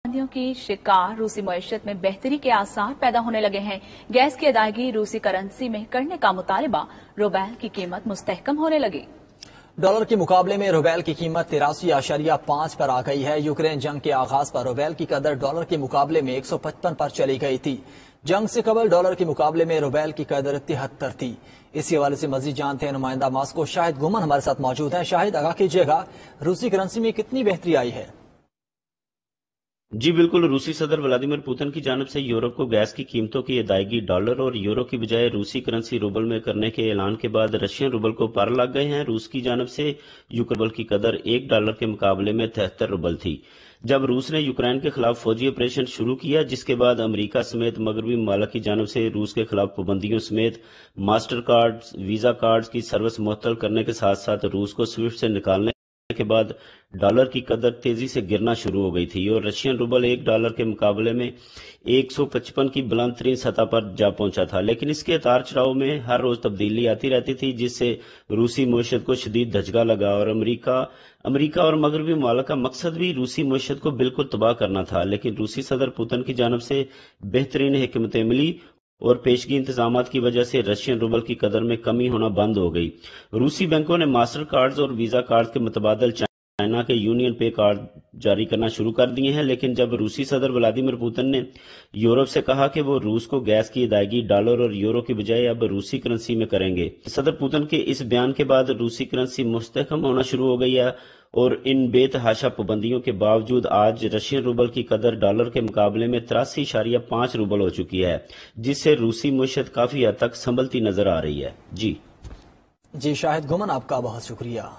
पाबंदियों की शिकार रूसी मईशत में बेहतरी के आसार पैदा होने लगे हैं। गैस की अदायगी रूसी करेंसी में करने का मुतालबा, रूबेल की कीमत मुस्तहकम होने लगी। डॉलर के मुकाबले में रूबेल की कीमत 83.5 पर आ गई है। यूक्रेन जंग के आगाज पर रूबेल की कदर डॉलर के मुकाबले में 155 पर चली गई थी। जंग से कबल डॉलर के मुकाबले में रूबेल की कदर 73 थी। इसी हवाले से मजीद जानते हैं नुमाइंदा मास्को शाहिद गुमन हमारे साथ मौजूद हैं। शाहिद, आगाह कीजिएगा, रूसी करेंसी में कितनी बेहतरी आई है? जी बिल्कुल, रूसी सदर व्लादिमीर पुतिन की जानिब से यूरोप को गैस की कीमतों की अदायगी डॉलर और यूरो की बजाय रूसी करेंसी रूबल में करने के ऐलान के बाद रशियन रूबल को पार लग गए हैं। रूस की जानिब से यूक्रेन रूबल की कदर $1 के मुकाबले में 73 रूबल थी। जब रूस ने यूक्रेन के खिलाफ फौजी ऑपरेशन शुरू किया, जिसके बाद अमेरिका समेत मगरबी ममालिक की जानिब से रूस के खिलाफ पाबंदियों समेत मास्टर कार्ड, वीजा कार्ड की सर्विस मुअत्तल करने के साथ साथ रूस को स्विफ्ट से निकालने के बाद डॉलर की कदर तेजी से गिरना शुरू हो गई थी और रशियन रूबल $1 के मुकाबले में 155 की बुलंद तरीन सतह पर जा पहुंचा था। लेकिन इसके उतार चढ़ाव में हर रोज तब्दीली आती रहती थी, जिससे रूसी मईशत को शदीद धचका लगा और अमेरिका और मगरबी ममालिक का मकसद भी रूसी मईशत को बिल्कुल तबाह करना था। लेकिन रूसी सदर पुतिन की जानिब से बेहतरीन हिकमतें मिली और पेशगी इंतजामात की वजह से रशियन रूबल की कदर में कमी होना बंद हो गई। रूसी बैंकों ने मास्टर कार्ड्स और वीजा कार्ड के मुतबादल चाइना के यूनियन पे कार्ड जारी करना शुरू कर दिए हैं। लेकिन जब रूसी सदर व्लादिमीर पुतिन ने यूरोप से कहा कि वो रूस को गैस की अदायगी डॉलर और यूरो की बजाय अब रूसी करेंसी में करेंगे, सदर पुतिन के इस बयान के बाद रूसी करेंसी मुस्तहकम होना शुरू हो गई है और इन बेतहाशा पाबंदियों के बावजूद आज रशियन रूबल की कदर डॉलर के मुकाबले में 83.5 रूबल हो चुकी है, जिससे रूसी मईशत काफी हद तक संभलती नजर आ रही है। जी शाहिद गुमन, आपका बहुत शुक्रिया।